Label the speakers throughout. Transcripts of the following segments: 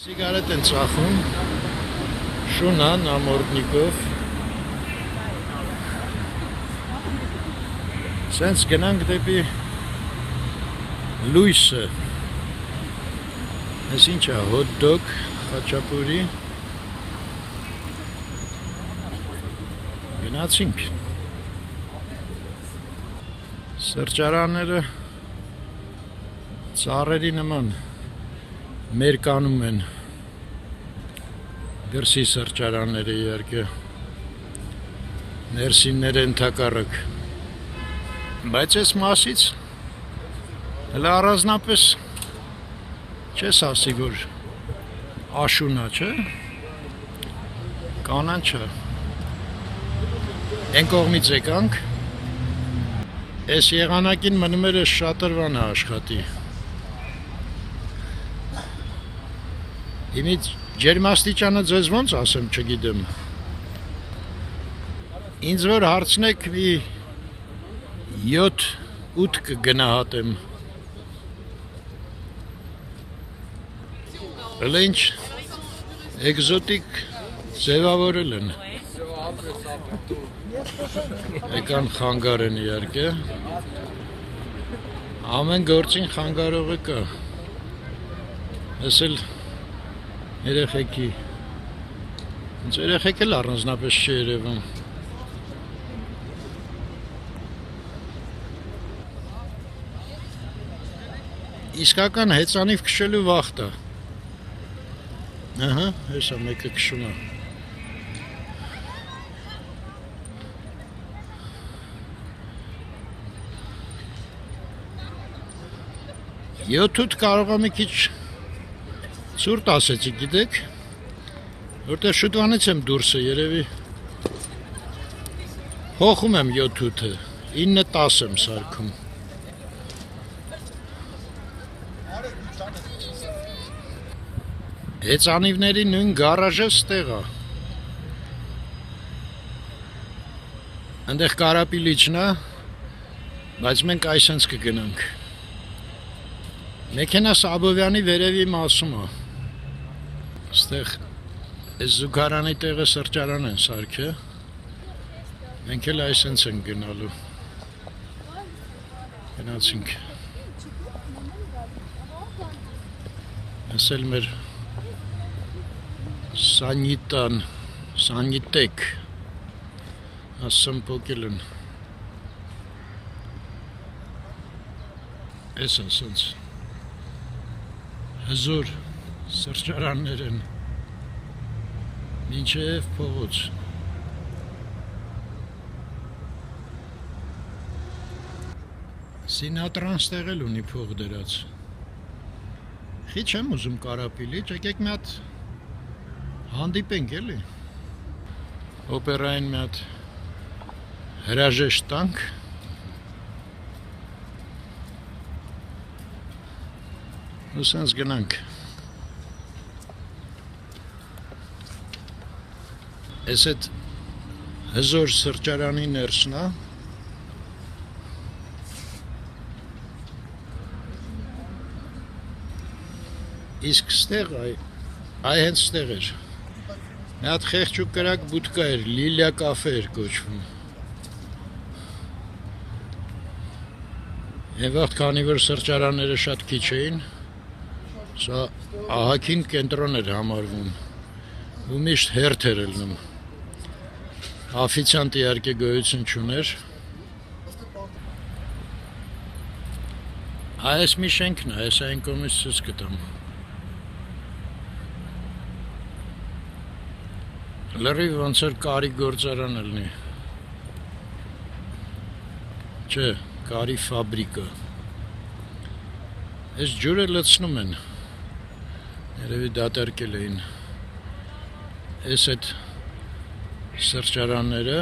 Speaker 1: Սիգարետ են ծախում, շունա, նամորդնիկով, սենց գնանք դեպի լույսը, ես ինչ է, հոտ-դոգ, խաչապուրի, գնացինք, սրճարանները ծառերի նման մերկանում են, դրսի սրճարանները իհարկե, ներսինները ընդհակառակ, բայց այս մասից հələ առանձնապես չես ասի, որ աշունա, չէ, կանանչա, են կողմից եկանք, այս եղանակին մնում էր շատրվանը աշխատի, Իմից ջերմաստիճանը ձեզ ոնց ասեմ, չգիտեմ, ինձ որ հարցնեք մի 7-8 կգնահատեմ, հələ ինչ էկզոտիկ ձևավորել են, եկան խանգար են իհարկե, ամեն գործին խանգարողը կա, ես էլ երեխեքի, ինձ երեխեք էլ առանձնապես չի երևում, իսկական հեծանիվ քշելու վախտ է, ահա, հեսա մեկը քշում է, 7-8 կարող է մի քիչ Ցուրտ ասեցի, գիտեք, որտեղ շուտվանից եմ դուրսը, երևի հոխում եմ 7-8-ը, 9-10 եմ սարքում։ Հեծանիվների նույն գարաժը ստեղ է։ Այնտեղ Կարապիլիչն է, բայց մենք այսենց կգնանք։ Մեքենաս Աբովյանի վերևի մասում է։ Ստեղ այս զուգարանի տեղը սրճարան են սարքե, մենք էլ այսենց ենք գնալու, գնացինք, ես էլ մեր սանիտեք, ասեմ պոկել են, ես ասենց, հզոր սրճարաններ են, մինչև փողոց, Սինատրան ստեղ էլ ունի փող դրած, խի չեմ ուզում Կարապիլիչ, եկեք մի հատ հանդիպենք էլի, օպերային մի հատ հրաժեշտ տանք, ու սենց գնանք, ես էդ հզոր սրճարանի ներսն է, իսկ ստեղ, այ հենց ստեղ էր, մի հատ խեղճուկ կրակ բուտկա էր, Լիլիա կաֆե էր կոչվում, Եվ վաղտ քանի որ սրճարանները շատ քիչ էին, սա ահագին կենտրոն էր համարվում, ու միշտ հերթ էր ելնում, Աֆիցիանտ իհարկե գոյություն չուներ, այս մի շենքն է, այս այն կողմից ցույց կտամ, լրիվ ոնց էր կարի գործարան ելնի, չէ, կարի ֆաբրիկա, այս ջուրը լցնում են, երևի դատարկել էին, այս այդ սրճարանները,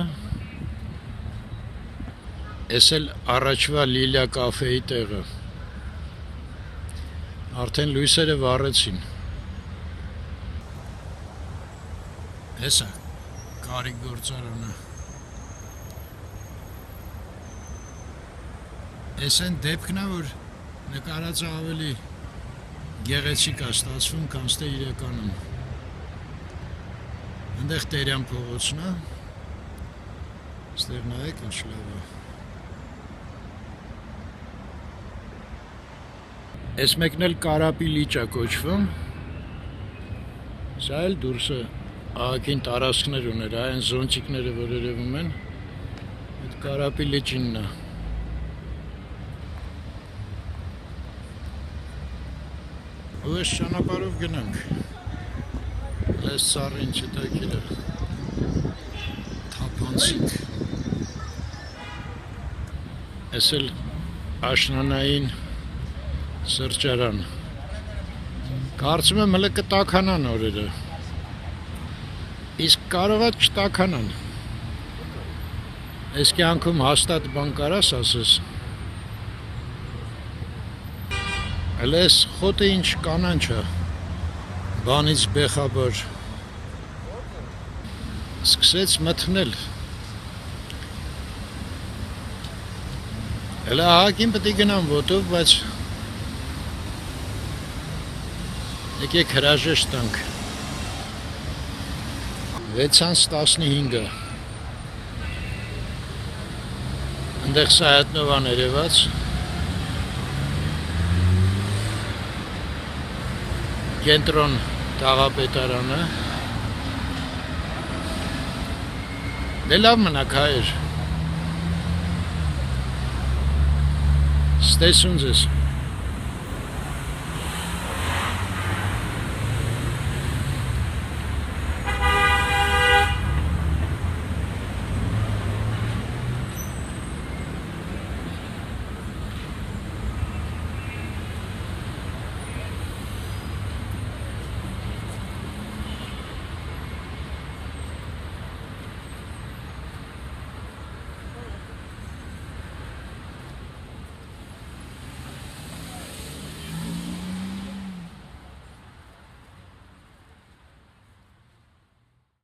Speaker 1: այս էլ առաջվա Լիլիա կաֆեի տեղը, արդեն լույսերը վառեցին, այս է կարի գործարանը, այս են դեպքն է, որ նկարածը ավելի գեղեցիկ է ստացվում, քան թե իրականում։ Այնտեղ Տերյան փողոցն է։ Ստեղ նայեք ինչ լավ է։ Այս մեկն էլ Կարապի լիճ է կոչվում։ Սա էլ դուրսը ահագին տարածքներ ուներ, այն զոնտիկները, որ երևում են, այդ Կարապի լիճինն է։ Ու այս ճանապարհով գնանք։ Այս ծառը ինչ հետաքրքիր է։ Թափանցիկ։ Այս էլ աշնանային սրճարան։ Կարծում եմ հələ կտաքանան օրերը։ Իսկ կարող է չտաքանան։ Այս կյանքում հաստատ բան կարաս ասես։ Հələ այս խոտը ինչ կանանչ է։ Բանից բեխաբար սկսեց մթնել։ Հələ ահագին պետք է գնամ ոտով, բայց եկեք հրաժեշտ տանք։ 6:15-ը։ Այնտեղ Սայատնովա ներևած։ Կենտրոն տաղապետարանը։ Դե լավ մնաք հայր։ Ստեսուն ձեզ։